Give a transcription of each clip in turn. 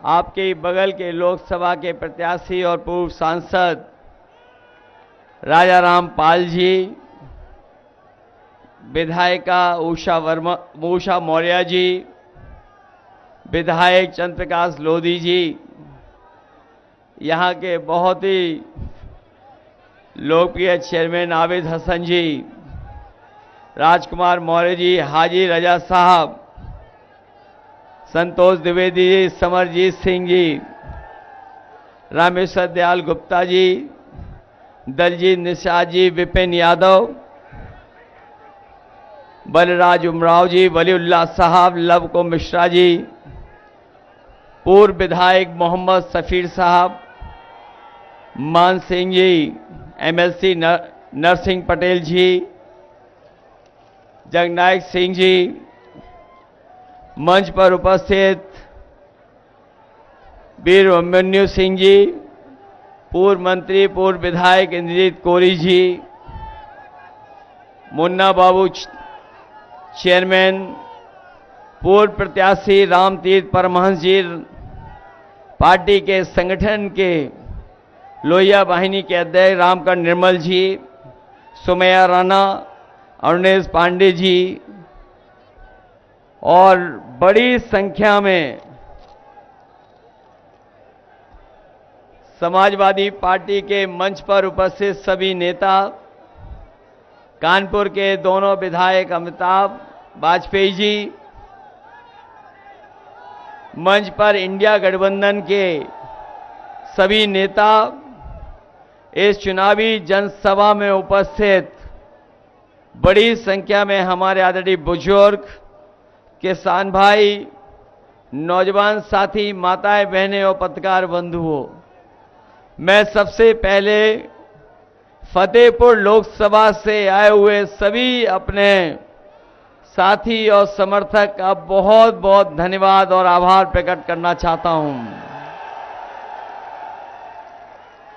आपके ही बगल के लोकसभा के प्रत्याशी और पूर्व सांसद राजा राम पाल जी, विधायिका उषा मौर्य जी, विधायक चंद्र प्रकाश लोधी जी, यहाँ के बहुत ही लोकप्रिय चेयरमैन आबिद हसन जी, राजकुमार मौर्य जी, हाजी रजा साहब, संतोष द्विवेदी जी, समरजीत सिंह जी, रामेश्वर दयाल गुप्ता जी, दलजीत निषाद जी, विपिन यादव, बलराज उमराव जी, वलीउल्लाह साहब, लव को मिश्रा जी, पूर्व विधायक मोहम्मद सफीर साहब, मान सिंह जी, एमएलसी नरसिंह पटेल जी, जगनायक सिंह जी, मंच पर उपस्थित वीर अभिमन्यु सिंह जी, पूर्व मंत्री पूर्व विधायक इंद्रजीत कोरी जी, मुन्ना बाबू चेयरमैन, पूर्व प्रत्याशी रामतीर्थ परमहंस जी, पार्टी के संगठन के लोहिया वाहिनी के अध्यक्ष रामकरण निर्मल जी, सुमैया राणा, अरुणेश पांडे जी और बड़ी संख्या में समाजवादी पार्टी के मंच पर उपस्थित सभी नेता, कानपुर के दोनों विधायक अमिताभ वाजपेयी जी, मंच पर इंडिया गठबंधन के सभी नेता, इस चुनावी जनसभा में उपस्थित बड़ी संख्या में हमारे आदरणीय बुजुर्ग, किसान भाई, नौजवान साथी, माताएं बहनें और पत्रकार बंधुओं, मैं सबसे पहले फतेहपुर लोकसभा से आए हुए सभी अपने साथी और समर्थक का बहुत बहुत धन्यवाद और आभार प्रकट करना चाहता हूं।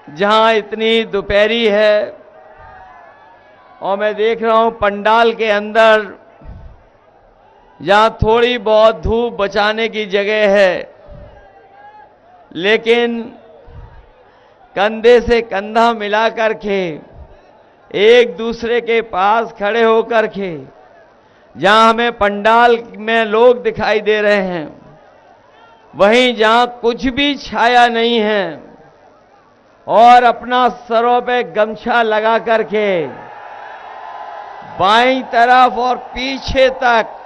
जहां इतनी दोपहरी है और मैं देख रहा हूं पंडाल के अंदर जहां थोड़ी बहुत धूप बचाने की जगह है, लेकिन कंधे से कंधा मिला करके एक दूसरे के पास खड़े होकर के जहां हमें पंडाल में लोग दिखाई दे रहे हैं, वहीं जहां कुछ भी छाया नहीं है और अपना सरों पे गमछा लगा करके बाईं तरफ और पीछे तक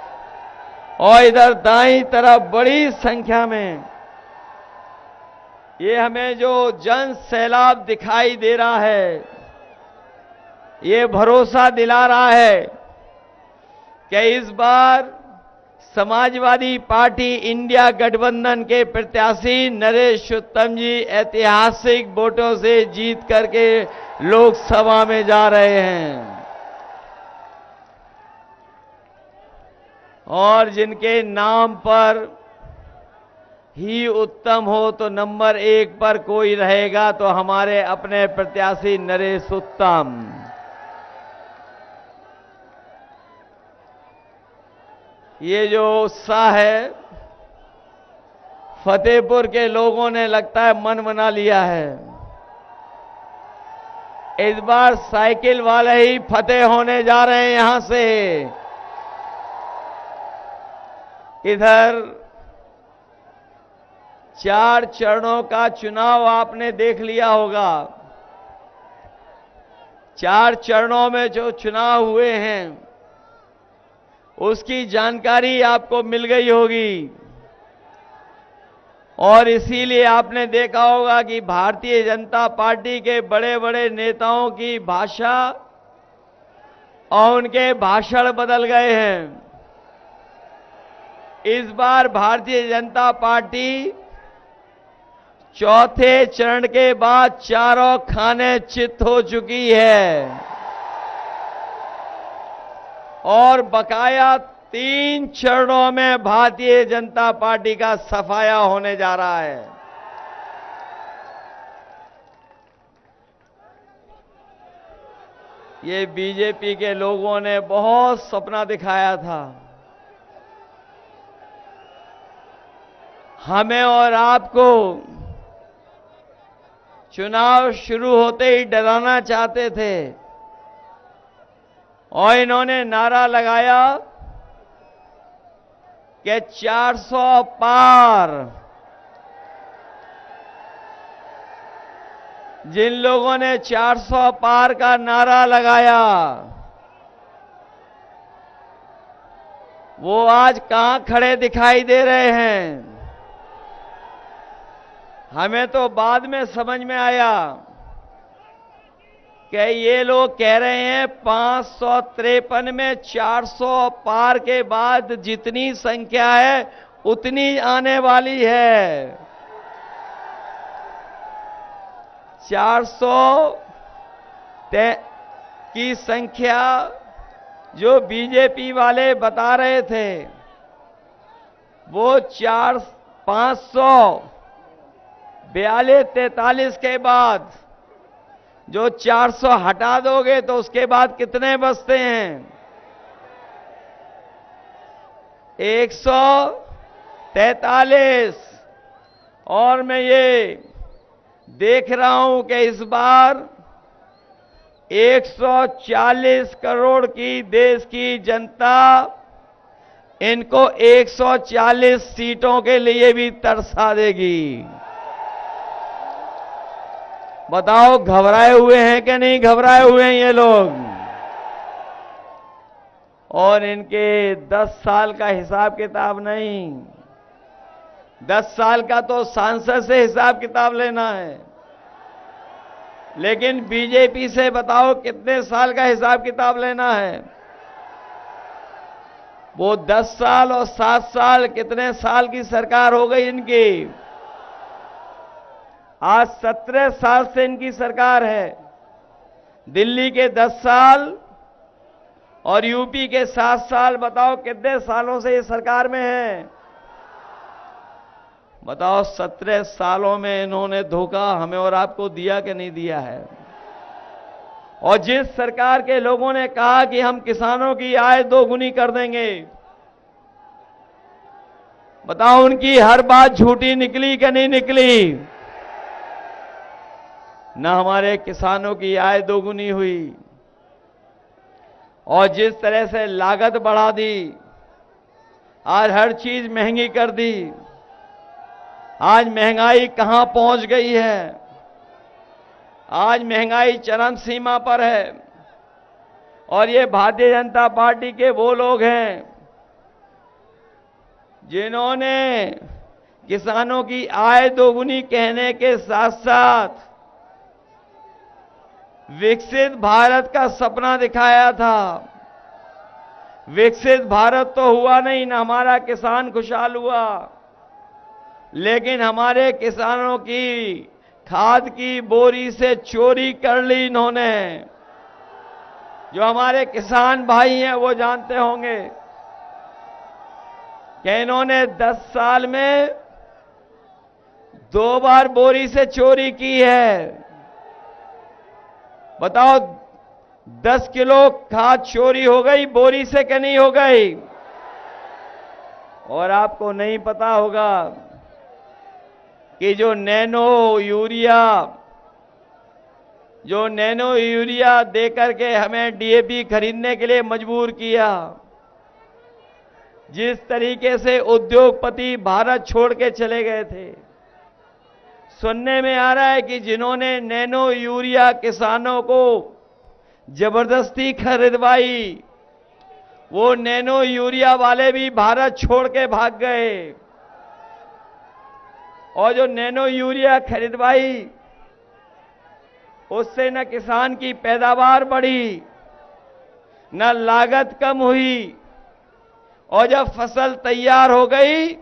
और इधर दाईं तरफ बड़ी संख्या में ये हमें जो जन सैलाब दिखाई दे रहा है, ये भरोसा दिला रहा है कि इस बार समाजवादी पार्टी इंडिया गठबंधन के प्रत्याशी नरेश उत्तम जी ऐतिहासिक वोटों से जीत करके लोकसभा में जा रहे हैं और जिनके नाम पर ही उत्तम हो तो नंबर 1 पर कोई रहेगा तो हमारे अपने प्रत्याशी नरेश उत्तम। ये जो उत्साह है, फतेहपुर के लोगों ने लगता है मन बना लिया है। इस बार साइकिल वाले ही फतेह होने जा रहे हैं। यहां से इधर 4 चरणों का चुनाव आपने देख लिया होगा। 4 चरणों में जो चुनाव हुए हैं उसकी जानकारी आपको मिल गई होगी और इसीलिए आपने देखा होगा कि भारतीय जनता पार्टी के बड़े बड़े नेताओं की भाषा और उनके भाषण बदल गए हैं। इस बार भारतीय जनता पार्टी चौथे चरण के बाद चारों खाने चित हो चुकी है और बकाया 3 चरणों में भारतीय जनता पार्टी का सफाया होने जा रहा है। ये बीजेपी के लोगों ने बहुत सपना दिखाया था। हमें और आपको चुनाव शुरू होते ही डराना चाहते थे और इन्होंने नारा लगाया कि 400 पार। जिन लोगों ने 400 पार का नारा लगाया वो आज कहां खड़े दिखाई दे रहे हैं? हमें तो बाद में समझ में आया कि ये लोग कह रहे हैं 553 में 400 पार के बाद जितनी संख्या है उतनी आने वाली है। 400 की संख्या जो बीजेपी वाले बता रहे थे वो 542-43 के बाद जो 400 हटा दोगे तो उसके बाद कितने बचते हैं? 143। और मैं ये देख रहा हूं कि इस बार 140 करोड़ की देश की जनता इनको 140 सीटों के लिए भी तरसा देगी। बताओ घबराए हुए हैं कि नहीं घबराए हुए हैं ये लोग? और इनके 10 साल का हिसाब किताब नहीं, 10 साल का तो सांसद से हिसाब किताब लेना है, लेकिन बीजेपी से बताओ कितने साल का हिसाब किताब लेना है? वो 10 साल और 7 साल, कितने साल की सरकार हो गई इनकी? आज 17 साल से इनकी सरकार है। दिल्ली के 10 साल और यूपी के 7 साल, बताओ कितने सालों से ये सरकार में है? बताओ 17 सालों में इन्होंने धोखा हमें और आपको दिया कि नहीं दिया है? और जिस सरकार के लोगों ने कहा कि हम किसानों की आय दोगुनी कर देंगे, बताओ उनकी हर बात झूठी निकली कि नहीं निकली? ना हमारे किसानों की आय दोगुनी हुई और जिस तरह से लागत बढ़ा दी, आज हर चीज महंगी कर दी। आज महंगाई कहां पहुंच गई है? आज महंगाई चरम सीमा पर है। और ये भारतीय जनता पार्टी के वो लोग हैं जिन्होंने किसानों की आय दोगुनी कहने के साथ साथ विकसित भारत का सपना दिखाया था। विकसित भारत तो हुआ नहीं, ना हमारा किसान खुशहाल हुआ, लेकिन हमारे किसानों की खाद की बोरी से चोरी कर ली इन्होंने। जो हमारे किसान भाई हैं वो जानते होंगे कि इन्होंने 10 साल में 2 बार बोरी से चोरी की है। बताओ 10 किलो खाद चोरी हो गई बोरी से कि नहीं हो गई? और आपको नहीं पता होगा कि जो नैनो यूरिया देकर के हमें डीएपी खरीदने के लिए मजबूर किया, जिस तरीके से उद्योगपति भारत छोड़ के चले गए थे। सुनने में आ रहा है कि जिन्होंने नैनो यूरिया किसानों को जबरदस्ती खरीदवाई, वो नैनो यूरिया वाले भी भारत छोड़ के भाग गए। और जो नैनो यूरिया खरीदवाई उससे न किसान की पैदावार बढ़ी, न लागत कम हुई, और जब फसल तैयार हो गई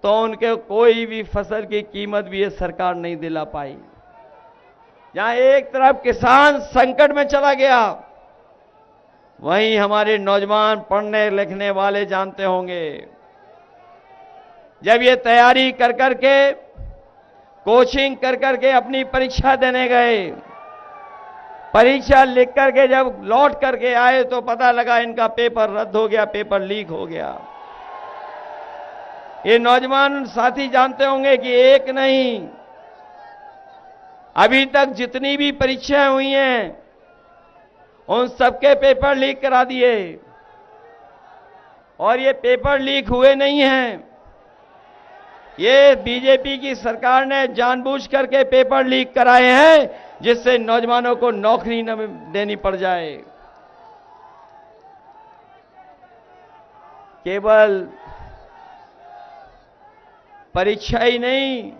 तो उनके कोई भी फसल की कीमत भी ये सरकार नहीं दिला पाई। जहां एक तरफ किसान संकट में चला गया, वहीं हमारे नौजवान पढ़ने लिखने वाले जानते होंगे, जब ये तैयारी कर करके कोचिंग कर करके अपनी परीक्षा देने गए, परीक्षा लिख करके जब लौट करके आए तो पता लगा इनका पेपर रद्द हो गया, पेपर लीक हो गया। ये नौजवान साथी जानते होंगे कि एक नहीं, अभी तक जितनी भी परीक्षाएं हुई हैं उन सबके पेपर लीक करा दिए। और ये पेपर लीक हुए नहीं हैं, ये बीजेपी की सरकार ने जानबूझ करके पेपर लीक कराए हैं जिससे नौजवानों को नौकरी न देनी पड़ जाए। केवल परीक्षा ही नहीं,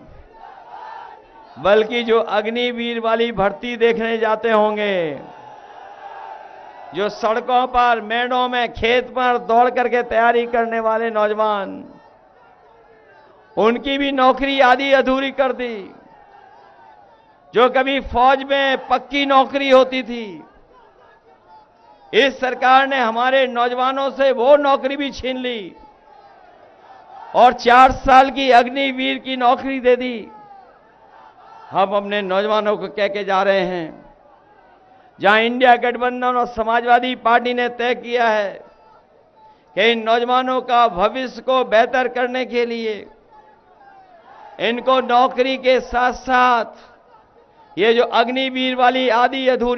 बल्कि जो अग्निवीर वाली भर्ती देखने जाते होंगे, जो सड़कों पर, मेड़ों में, खेत पर दौड़ करके तैयारी करने वाले नौजवान, उनकी भी नौकरी आधी अधूरी कर दी। जो कभी फौज में पक्की नौकरी होती थी, इस सरकार ने हमारे नौजवानों से वो नौकरी भी छीन ली और 4 साल की अग्निवीर की नौकरी दे दी। हम अपने नौजवानों को कह के जा रहे हैं, जहां इंडिया गठबंधन और समाजवादी पार्टी ने तय किया है कि इन नौजवानों का भविष्य को बेहतर करने के लिए इनको नौकरी के साथ साथ ये जो अग्निवीर वाली आधी अधूरी